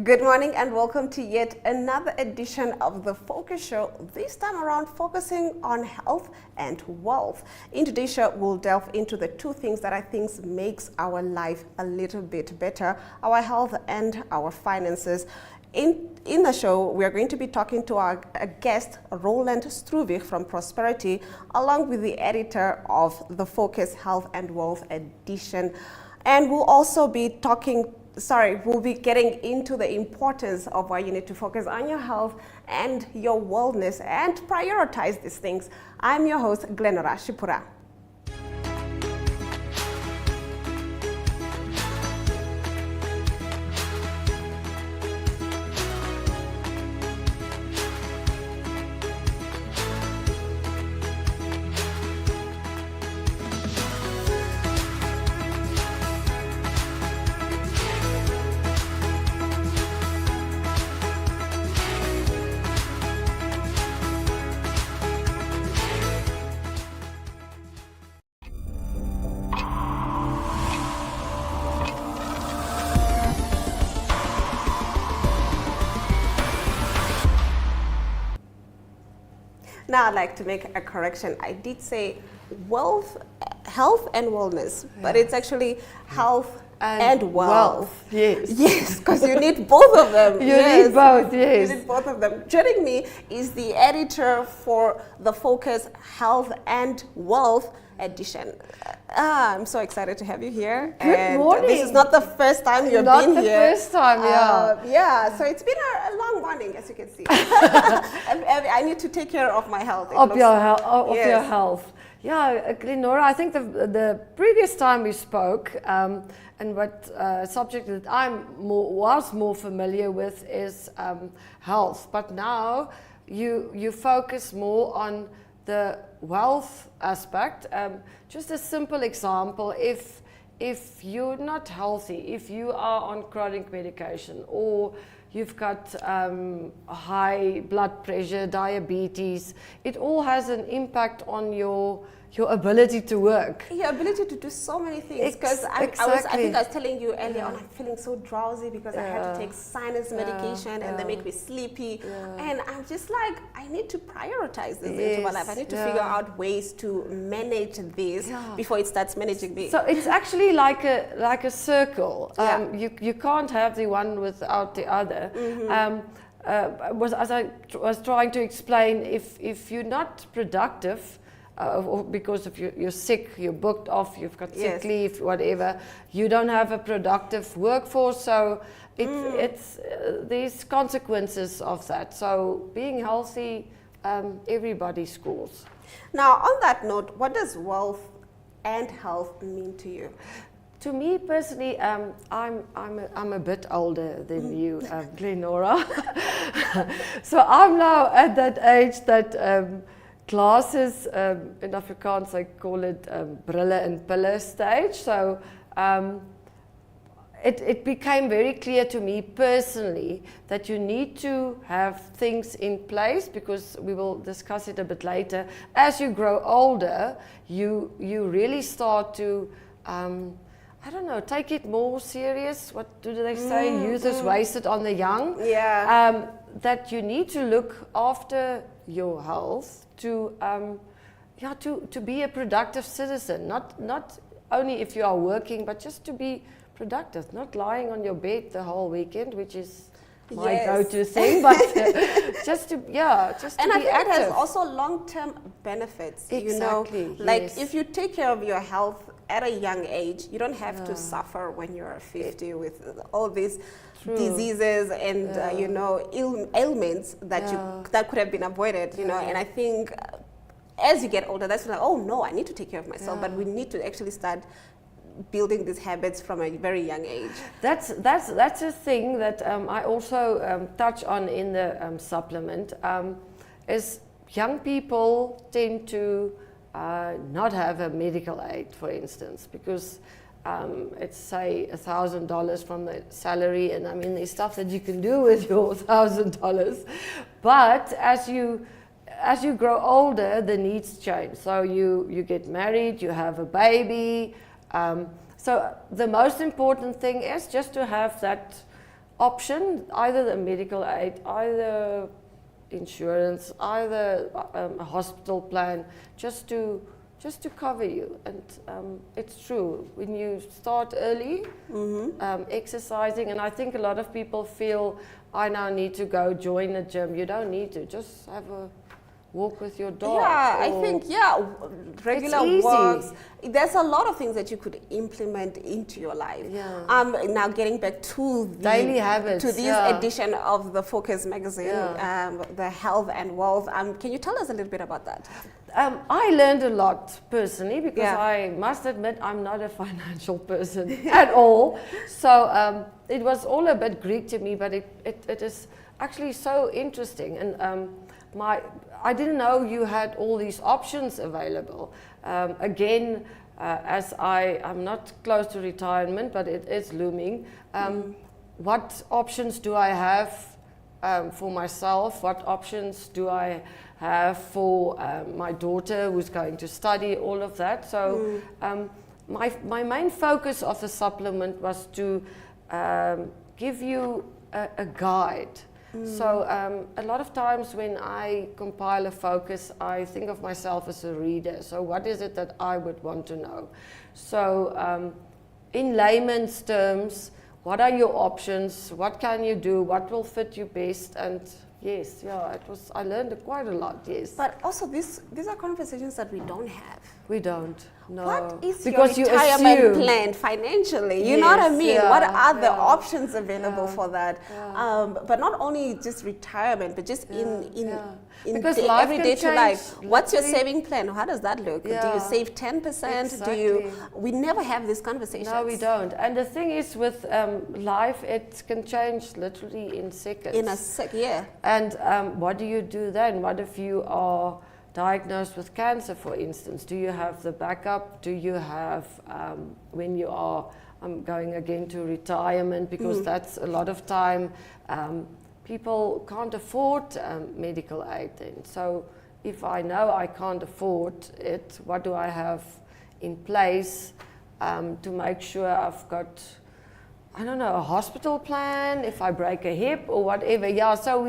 Good morning and welcome to yet another edition of The Focus Show, this time around focusing on health and wealth. In today's show, we'll delve into the two things that I think makes our life a little bit better, our health and our finances. In the show, we are going to be talking to our guest, Roland Stroovig from Prosperity, along with the editor of The Focus Health and Wealth edition. And we'll also be we'll be getting into the importance of why you need to focus on your health and your wellness and prioritize these things. I'm your host, Glenora Shipura. Now I'd like to make a correction. I did say health and wellness, but it's actually health and wealth. Yes. Yes, because you need both of them. You need both, yes. You need both of them. Joining me is the editor for the Focus Health and Wealth edition. I'm so excited to have you here. Good morning. This is not the first time you've been here. Not the first time, yeah. Yeah, so it's been a long morning, as you can see. I need to take care of my health. Of your health. Yeah, Glenora, I think the previous time we spoke, and what subject that was more familiar with is health. But now you focus more on the wealth aspect. Just a simple example, if you're not healthy, if you are on chronic medication or you've got high blood pressure, diabetes, it all has an impact on your ability to work. Your ability to do so many things. Because I think I was telling you earlier on, I'm feeling so drowsy because I had to take sinus medication and they make me sleepy. And I'm just like, I need to prioritize this into my life. I need to figure out ways to manage this before it starts managing me. So it's actually like a circle. You can't have the one without the other. As I was trying to explain, if you're not productive, or because if you're sick, you're booked off, you've got sick leave, whatever, you don't have a productive workforce, so it's there's consequences of that. So being healthy, everybody scores. Now, on that note, what does wealth and health mean to you? To me personally, I'm a bit older than you, Glenora. So I'm now at that age that glasses, in Afrikaans I call it brille en pille stage. So it became very clear to me personally that you need to have things in place, because we will discuss it a bit later. As you grow older, you really start to I don't know, take it more serious. What do they say? Youth is wasted on the young. Yeah. That you need to look after your health to be a productive citizen. Not only if you are working, but just to be productive. Not lying on your bed the whole weekend, which is my go-to thing, but just to be active. And I think it has also long-term benefits. Exactly. You know, like if you take care of your health at a young age, you don't have to suffer when you're 50 with all these diseases and ailments that could have been avoided. And I think as you get older, that's like, oh no, I need to take care of myself. But we need to actually start building these habits from a very young age. That's a thing that I also touch on in the supplement. Is young people tend to not have a medical aid, for instance, because it's say $1,000 from the salary, and I mean there's stuff that you can do with your $1,000, but as you grow older, the needs change. So you get married, you have a baby. So the most important thing is just to have that option, either the medical aid, either insurance, either a hospital plan, just to cover you. And it's true, when you start early, exercising, and I think a lot of people feel, I now need to go join a gym. You don't need to, just have a walk with your dog. Yeah, I think, regular It's easy. walks. There's a lot of things that you could implement into your life. Yeah. Now getting back to the Daily habits, to this yeah. edition of the Focus magazine, the health and wealth. Can you tell us a little bit about that? I learned a lot personally, because Yeah. I must admit I'm not a financial person at all. So it was all a bit Greek to me, but it is actually so interesting. And I didn't know you had all these options available. Again, as I'm not close to retirement, but it is looming. What options do I have for myself? What options do I have for my daughter who's going to study? All of that. So my main focus of the supplement was to give you a guide. So a lot of times when I compile a focus, I think of myself as a reader. So what is it that I would want to know? So in layman's terms, what are your options? What can you do? What will fit you best? And yes, I learned quite a lot, yes. But also these are conversations that we don't have. We don't. No. What is because your you retirement assume. plan financially? You know what I Yes, mean? yeah, What are the yeah, options available for that? But not only just retirement, but just in Because the life everyday can to life. change, What's your literally. saving plan? How does that look? Do Yeah. you save 10%? Do you? We never have this conversation. No, we don't. And the thing is, with life, it can change literally in seconds. In a sec, yeah. And what do you do then? What if you are diagnosed with cancer, for instance? Do you have the backup? Do you have, when you are, I'm going again to retirement, because that's a lot of time, people can't afford medical aid then. So if I know I can't afford it, what do I have in place to make sure I've got, I don't know, a hospital plan if I break a hip or whatever. Yeah, so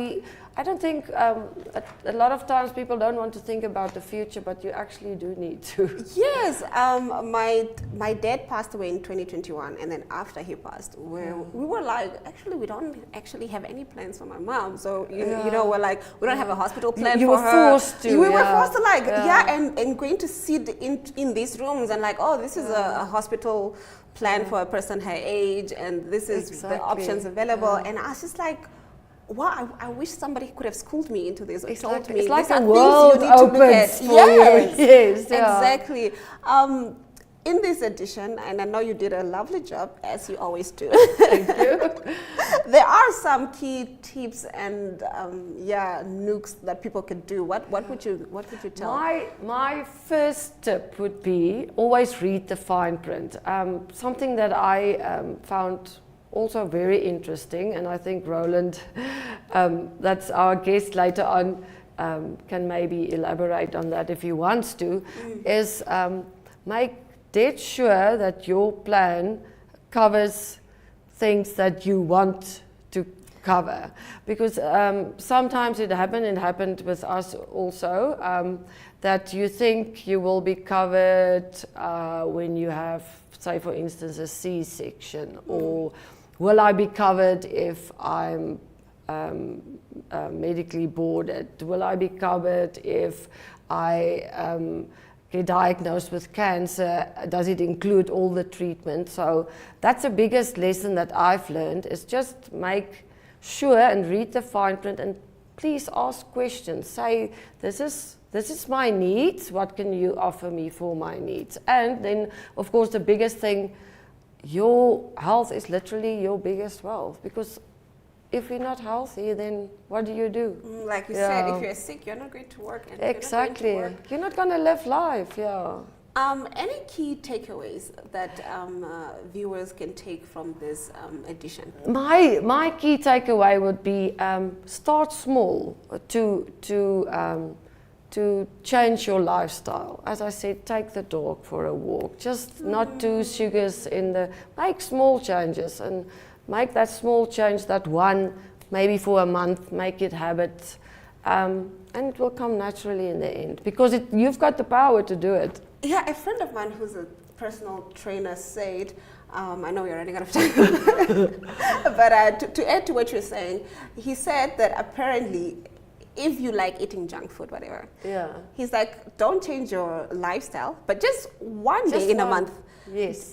I don't think, a lot of times people don't want to think about the future, but you actually do need to. Yes, my dad passed away in 2021, and then after he passed, we were like, actually, we don't actually have any plans for my mom. So you know, we're like, we don't have a hospital plan You for were her. forced to, We were yeah. forced to, like, Yeah. and going to sit in these rooms and like, oh, this is a hospital plan for a person her age, and this is the Exactly. options available. Yeah. And I was just like, wow, I wish somebody could have schooled me into this or told me. It's like these are a things world you need to look opens at. for Yes, you. Yes, yeah. exactly. In this edition, and I know you did a lovely job, as you always do. Thank you. There are some key tips and nooks that people could do. What would you tell? My first tip would be always read the fine print. Something that I found also very interesting, and I think Roland, that's our guest later on, can maybe elaborate on that if he wants to, is make dead sure that your plan covers things that you want to cover. Because sometimes it happened with us also, that you think you will be covered when you have, say for instance, a C-section, or will I be covered if I'm medically boarded? Will I be covered if I get diagnosed with cancer? Does it include all the treatment? So that's the biggest lesson that I've learned, is just make sure and read the fine print, and please ask questions. Say, this is my needs, what can you offer me for my needs? And then, of course, the biggest thing, your health is literally your biggest wealth, because if you're not healthy, then what do you do? Like you said, if you're sick, you're not going to work. And Exactly. You're You're not going to live life, yeah. any key takeaways that viewers can take from this edition? My key takeaway would be start small to change your lifestyle. As I said, take the dog for a walk. Just not 2 sugars in the. Make small changes, and make that small change, that one, maybe for a month, make it habit, and it will come naturally in the end, because you've got the power to do it. Yeah, a friend of mine who's a personal trainer said, I know you're running out of time, but to add to what you're saying, he said that apparently if you like eating junk food, whatever, he's like, don't change your lifestyle, but just one day in a month,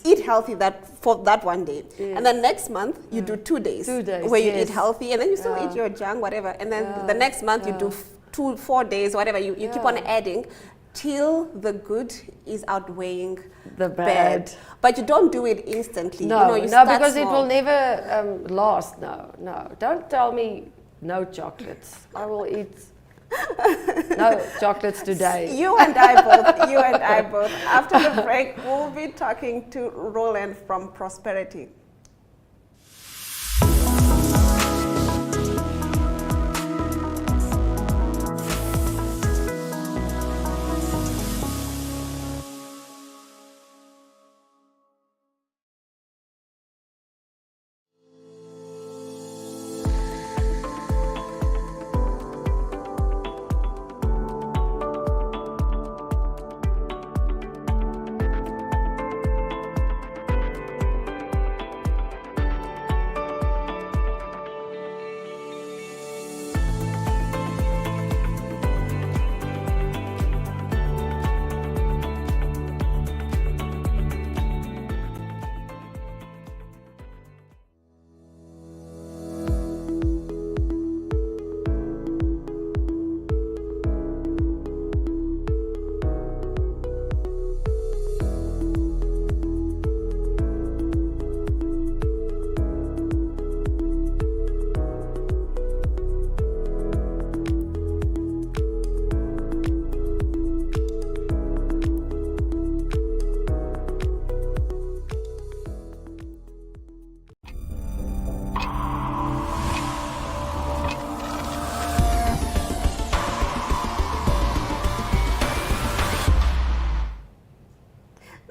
eat healthy for that one day. And then next month, you do 2 days, where you eat healthy, and then you still eat your junk, whatever. And then the next month, you do 4 days, whatever. You keep on adding till the good is outweighing the bad. But you don't do it instantly. No, you because small. it will never last. No. Don't tell me no chocolates. I will eat no chocolates today. You and I both. After the break, we'll be talking to Roland from Prosperity.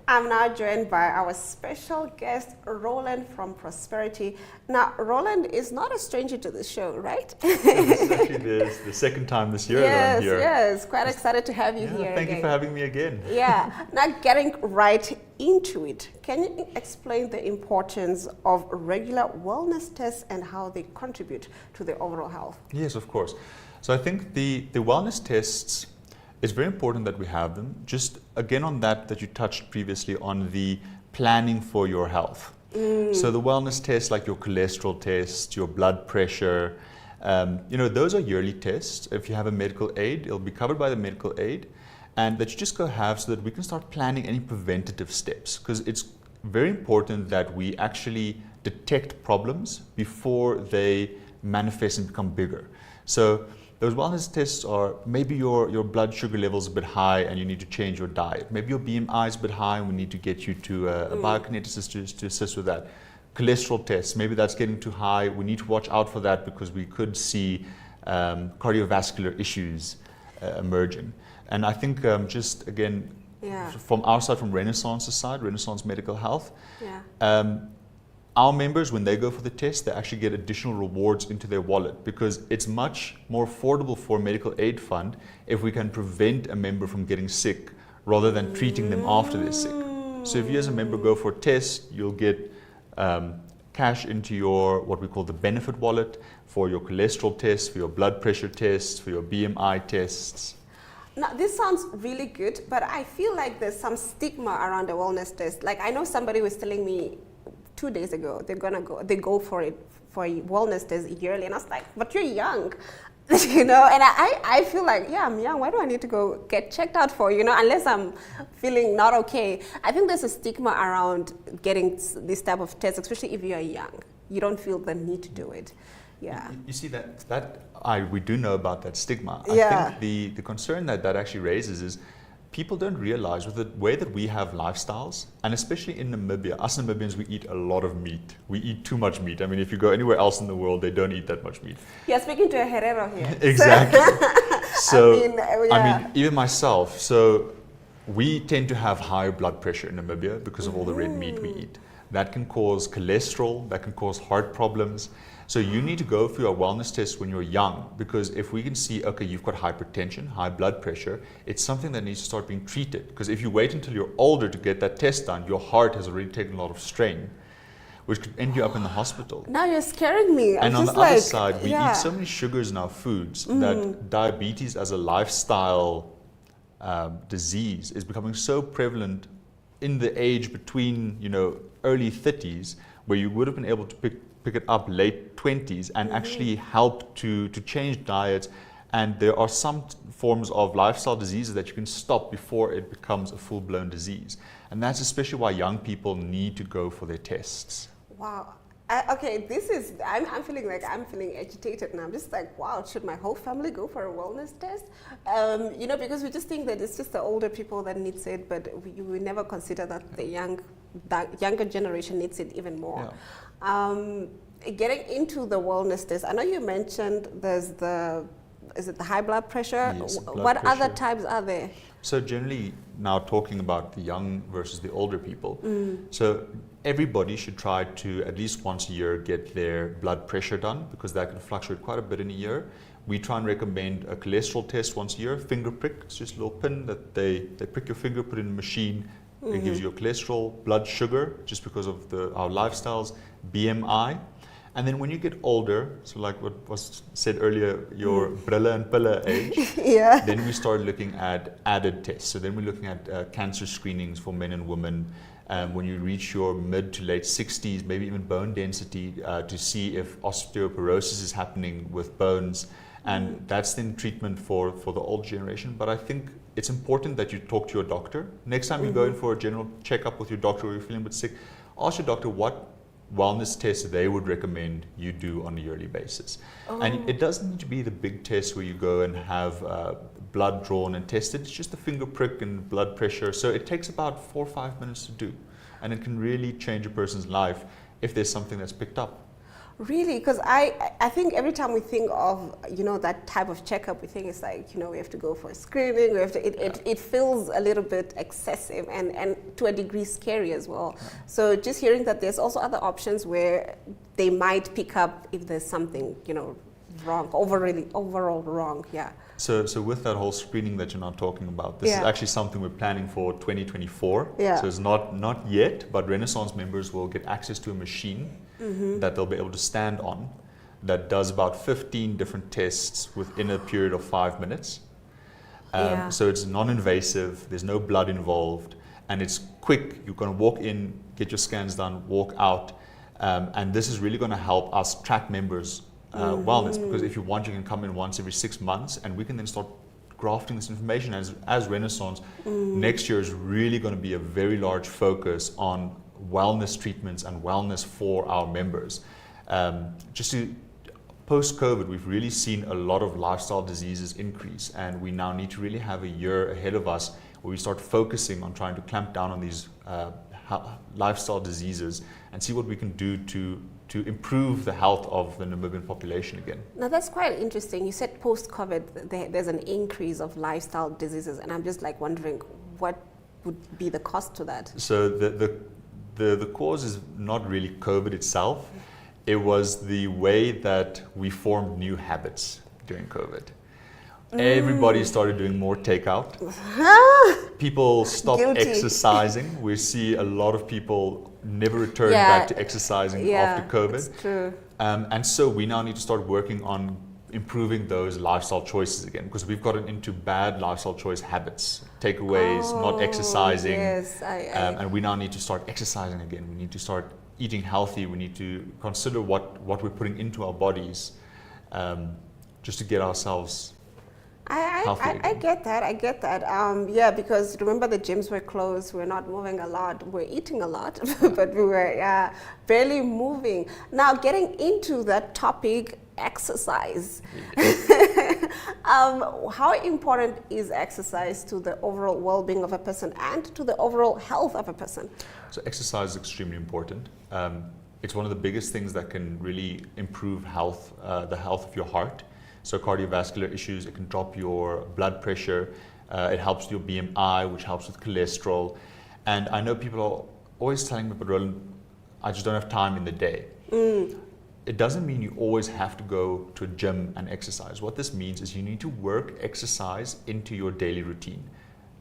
I'm now joined by our special guest, Roland from Prosperity. Now, Roland is not a stranger to the show, right? This is actually the second time this year that I'm here. Yes, quite excited to have you here Thank you for having me again. Yeah, now getting right into it, can you explain the importance of regular wellness tests and how they contribute to the overall health? Yes, of course. So I think the wellness tests, it's very important that we have them. Just again on that you touched previously on the planning for your health. So the wellness tests like your cholesterol test, your blood pressure, those are yearly tests. If you have a medical aid, it'll be covered by the medical aid, and that you just go have so that we can start planning any preventative steps, because it's very important that we actually detect problems before they manifest and become bigger. So those wellness tests are maybe your blood sugar level is a bit high and you need to change your diet. Maybe your BMI is a bit high and we need to get you to a biokineticist to assist with that. Cholesterol tests, maybe that's getting too high. We need to watch out for that because we could see cardiovascular issues emerging. And I think just again, from our side, from Renaissance's side, Renaissance Medical Health, our members, when they go for the test, they actually get additional rewards into their wallet, because it's much more affordable for a medical aid fund if we can prevent a member from getting sick rather than treating them after they're sick. So if you as a member go for a test, you'll get cash into your, what we call the benefit wallet, for your cholesterol tests, for your blood pressure tests, for your BMI tests. Now, this sounds really good, but I feel like there's some stigma around a wellness test. Like, I know somebody was telling me 2 days ago, they go for it, for a wellness test yearly. And I was like, but you're young, and I feel like, I'm young. Why do I need to go get checked out for, unless I'm feeling not okay? I think there's a stigma around getting this type of test, especially if you're young. You don't feel the need to do it. Yeah. You see we do know about that stigma. I think the concern that actually raises is people don't realize with the way that we have lifestyles, and especially in Namibia, us Namibians, we eat a lot of meat. We eat too much meat. I mean, if you go anywhere else in the world, they don't eat that much meat. You're speaking to a Herero here. Exactly. So, I mean, even myself, so we tend to have higher blood pressure in Namibia because of all the red meat we eat. that can cause cholesterol, that can cause heart problems. So you need to go for your wellness test when you're young, because if we can see, okay, you've got hypertension, high blood pressure, it's something that needs to start being treated. Because if you wait until you're older to get that test done, your heart has already taken a lot of strain, which could end you up in the hospital. Now you're scaring me. And I'm on the just other like, side, we eat so many sugars in our foods that diabetes as a lifestyle disease is becoming so prevalent in the age between, early 30s, where you would have been able to pick it up late 20s and actually help to change diets. And there are some forms of lifestyle diseases that you can stop before it becomes a full-blown disease. And that's especially why young people need to go for their tests. Wow. Okay, I'm feeling agitated now. I'm just like, wow, should my whole family go for a wellness test? Because we just think that it's just the older people that needs it, but we never consider that the younger generation needs it even more. Yeah. Getting into the wellness test, I know you mentioned is it the high blood pressure? Yes, what other types are there? So generally, now talking about the young versus the older people, so everybody should try to at least once a year get their blood pressure done, because that can fluctuate quite a bit in a year. We try and recommend a cholesterol test once a year, finger prick. It's just a little pin that they prick your finger, put in a machine. It gives you your cholesterol, blood sugar, just because of our lifestyles, BMI. And then when you get older, so like what was said earlier, your brille and pille age, then we start looking at added tests. So then we're looking at cancer screenings for men and women. When you reach your mid to late 60s, maybe even bone density, to see if osteoporosis is happening with bones. And that's then treatment for the old generation. But I think it's important that you talk to your doctor. Next time you go in for a general checkup with your doctor, or you're feeling a bit sick, ask your doctor what wellness tests they would recommend you do on a yearly basis. And it doesn't need to be the big test where you go and have blood drawn and tested. It's just a finger prick and blood pressure. So it takes about 4 or 5 minutes to do. And it can really change a person's life if there's something that's picked up. Really? Because I think every time we think of, that type of checkup, we think it's like, we have to go for a screening, it feels a little bit excessive and to a degree scary as well. Yeah. So just hearing that there's also other options where they might pick up if there's something, wrong, overall wrong, yeah. So with that whole screening that you're now talking about, this is actually something we're planning for 2024. Yeah. So it's not yet, but Renaissance members will get access to a machine that they'll be able to stand on that does about 15 different tests within a period of 5 minutes. So it's non-invasive, there's no blood involved, and it's quick. You're going to walk in, get your scans done, walk out, and this is really going to help us track members' wellness, because if you want, you can come in once every 6 months, and we can then start grafting this information. As Renaissance, next year is really going to be a very large focus on wellness treatments and wellness for our members. Post-COVID, we've really seen a lot of lifestyle diseases increase, and we now need to really have a year ahead of us where we start focusing on trying to clamp down on these lifestyle diseases and see what we can do to improve the health of the Namibian population again. Now that's quite interesting. You said post-COVID there's an increase of lifestyle diseases, and I'm just like wondering what would be the cost to that? So the cause is not really COVID itself. It was the way that we formed new habits during COVID. Everybody started doing more takeout. People stopped exercising. We see a lot of people never return back to exercising after COVID. That's true. And so we now need to start working on improving those lifestyle choices again, because we've gotten into bad lifestyle choice habits, takeaways, not exercising. Yes, and we now need to start exercising again. We need to start eating healthy. We need to consider what we're putting into our bodies, just to get ourselves I get that. Yeah, because remember the gyms were closed, we're not moving a lot, we're eating a lot, but we were barely moving. Now getting into that topic, exercise. How important is exercise to the overall well-being of a person and to the overall health of a person? So exercise is extremely important. It's one of the biggest things that can really improve health, the health of your heart. So cardiovascular issues, it can drop your blood pressure, it helps your BMI, which helps with cholesterol. And I know people are always telling me, but Roland, I just don't have time in the day. It doesn't mean you always have to go to a gym and exercise. What this means is you need to work exercise into your daily routine.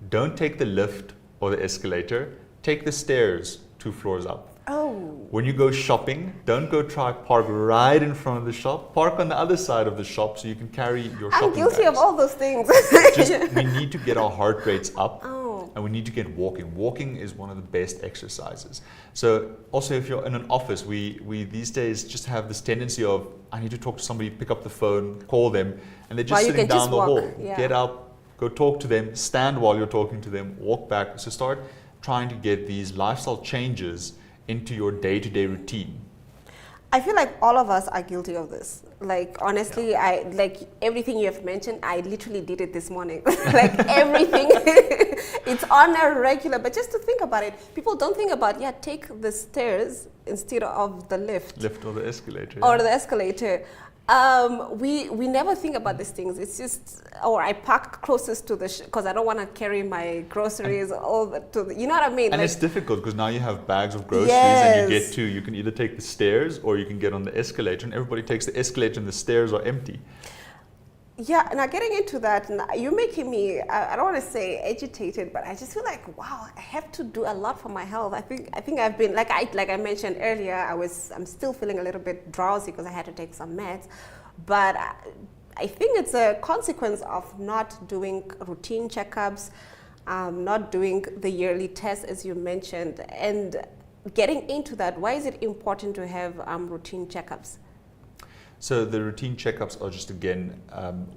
Don't take the lift or the escalator, take the stairs 2 floors up. Oh. When you go shopping, don't go try park right in front of the shop. Park on the other side of the shop so you can carry your shopping I'm guilty of bags. all those things. We need to get our heart rates up. Oh. And we need to get walking. Walking is one of the best exercises. So also if you're in an office, we these days just have this tendency of, I need to talk to somebody, pick up the phone, call them, and they're just While you sitting can down just the walk, hall. yeah. Get up, go talk to them, stand while you're talking to them, walk back. So start trying to get these lifestyle changes into your day-to-day routine. I feel like all of us are guilty of this. Like, honestly, I like everything you have mentioned, I literally did it this morning. Like everything, it's on a regular, but just to think about it, people don't think about, take the stairs instead of the lift. Lift or the escalator. Or the escalator. We never think about these things. It's just, or I park closest to the, because I don't want to carry my groceries you know what I mean? And like, it's difficult because now you have bags of groceries and Yes. you can either take the stairs or you can get on the escalator, and everybody takes the escalator and the stairs are empty. Yeah, now getting into that, you're making me, I don't want to say agitated, but I just feel like, wow, I have to do a lot for my health. I think I've been, like I mentioned earlier, I'm still feeling a little bit drowsy because I had to take some meds, but I think it's a consequence of not doing routine checkups, not doing the yearly tests, as you mentioned, and getting into that. Why is it important to have routine checkups? So the routine checkups are just, again,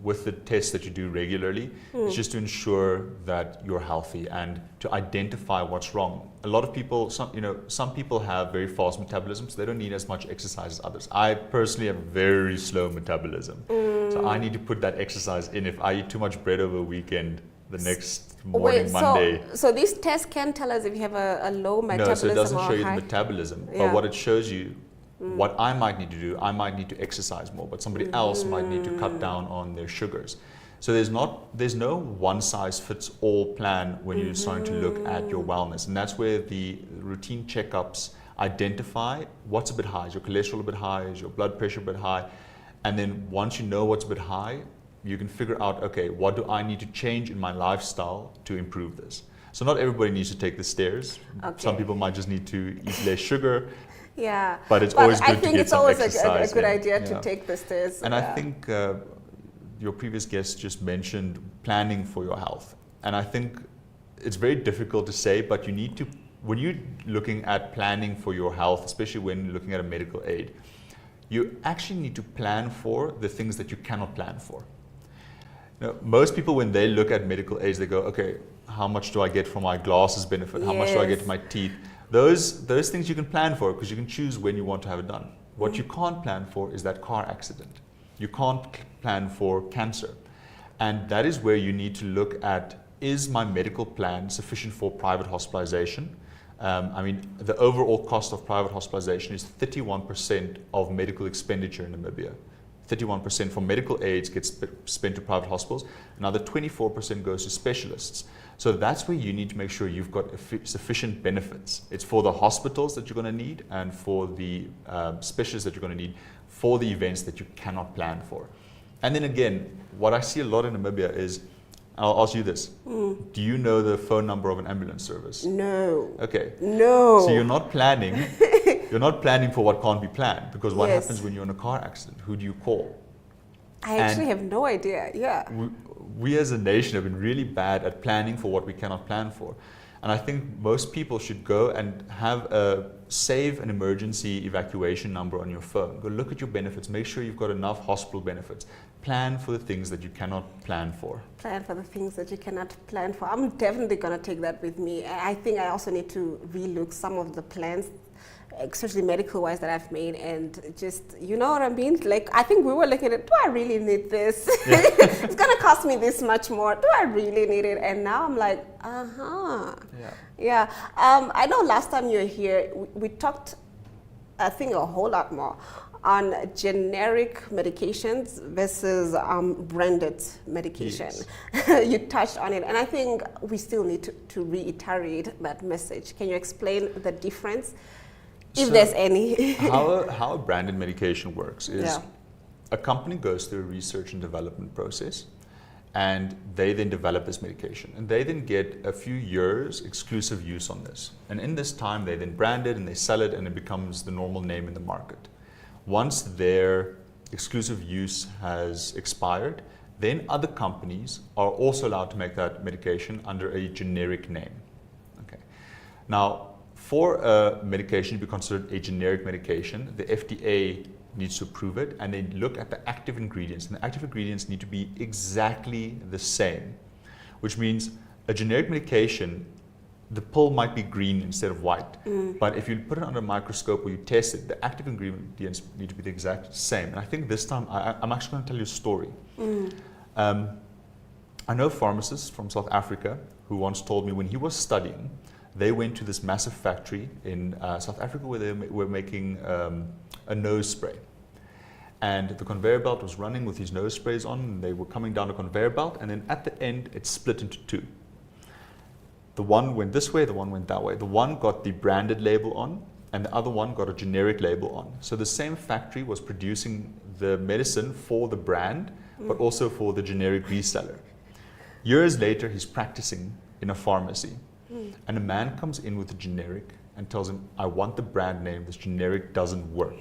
with the tests that you do regularly, it's just to ensure that you're healthy and to identify what's wrong. A lot of people, some people have very fast metabolism, so they don't need as much exercise as others. I personally have very slow metabolism, so I need to put that exercise in. If I eat too much bread over a weekend, the next morning, Monday. So these tests can tell us if you have a low metabolism. No, so it doesn't show you high? the metabolism, Yeah. but what it shows you, what I might need to do, I might need to exercise more, but somebody else might need to cut down on their sugars. So there's no one size fits all plan when you're starting to look at your wellness, and that's where the routine checkups identify what's a bit high. Is your cholesterol a bit high? Is your blood pressure a bit high? And then once you know what's a bit high, you can figure out, okay, what do I need to change in my lifestyle to improve this? So not everybody needs to take the stairs. Okay. Some people might just need to eat less sugar. Yeah, But it's always good I to think get it's some always exercise a good in. idea Yeah. to take the stairs. And I think your previous guest just mentioned planning for your health. And I think it's very difficult to say, but you need to, when you're looking at planning for your health, especially when looking at a medical aid, you actually need to plan for the things that you cannot plan for. Most people, when they look at medical aids, they go, okay, how much do I get for my glasses benefit? How much do I get for my teeth? Those things you can plan for because you can choose when you want to have it done. What you can't plan for is that car accident. You can't plan for cancer. And that is where you need to look at, is my medical plan sufficient for private hospitalization? The overall cost of private hospitalization is 31% of medical expenditure in Namibia. 31% for medical aids gets spent to private hospitals. Another 24% goes to specialists. So that's where you need to make sure you've got sufficient benefits. It's for the hospitals that you're going to need and for the specialists that you're going to need for the events that you cannot plan for. And then again, what I see a lot in Namibia is, I'll ask you this. Do you know the phone number of an ambulance service? No. Okay. No. So you're not planning. You're not planning for what can't be planned, because what Yes. happens when you're in a car accident? Who do you call? I actually have no idea. Yeah. We as a nation have been really bad at planning for what we cannot plan for. And I think most people should go and save an emergency evacuation number on your phone. Go look at your benefits, make sure you've got enough hospital benefits. Plan for the things that you cannot plan for. Plan for the things that you cannot plan for. I'm definitely going to take that with me. I think I also need to relook some of the plans, especially medical wise, that I've made, and just, you know what I mean? Like, I think we were looking at, do I really need this? Yeah. It's going to cost me this much more. Do I really need it? And now I'm like, Yeah. I know last time you were here, we talked, I think, a whole lot more on generic medications versus branded medication. Yes. You touched on it, and I think we still need to reiterate that message. Can you explain the difference? If So there's any. how a branded medication works is Yeah. a company goes through a research and development process, and they then develop this medication, and they then get a few years exclusive use on this. And in this time, they then brand it and they sell it, and it becomes the normal name in the market. Once their exclusive use has expired, then other companies are also allowed to make that medication under a generic name. Okay. Now, for a medication to be considered a generic medication, the FDA needs to approve it, and they look at the active ingredients, and the active ingredients need to be exactly the same, which means a generic medication, the pill might be green instead of white, but if you put it under a microscope or you test it, the active ingredients need to be the exact same. And I think this time I'm actually going to tell you a story. I know a pharmacist from South Africa who once told me when he was studying, they went to this massive factory in South Africa where they were making a nose spray. And the conveyor belt was running with these nose sprays on, and they were coming down a conveyor belt, and then at the end it split into two. The one went this way, the one went that way. The one got the branded label on, and the other one got a generic label on. So the same factory was producing the medicine for the brand, but also for the generic reseller. Years later, he's practicing in a pharmacy, and a man comes in with a generic and tells him, I want the brand name, this generic doesn't work.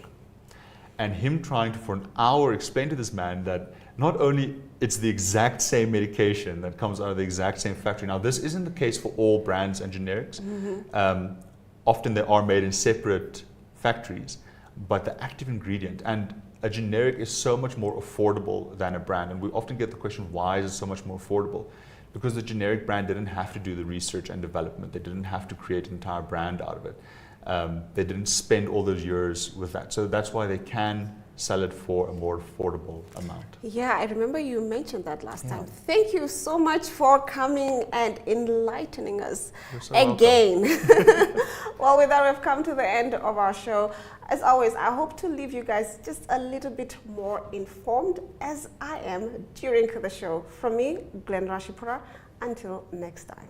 And him trying to, for an hour, explain to this man that not only it's the exact same medication that comes out of the exact same factory. Now, this isn't the case for all brands and generics. Often they are made in separate factories, but the active ingredient, and a generic is so much more affordable than a brand. And we often get the question, why is it so much more affordable? Because the generic brand didn't have to do the research and development. They didn't have to create an entire brand out of it. They didn't spend all those years with that. So that's why they can sell it for a more affordable amount. Yeah, I remember you mentioned that last time. Thank you so much for coming and enlightening us again. Well, with that, we've come to the end of our show. As always, I hope to leave you guys just a little bit more informed, as I am during the show. From me, Glenn Rashipura, until next time.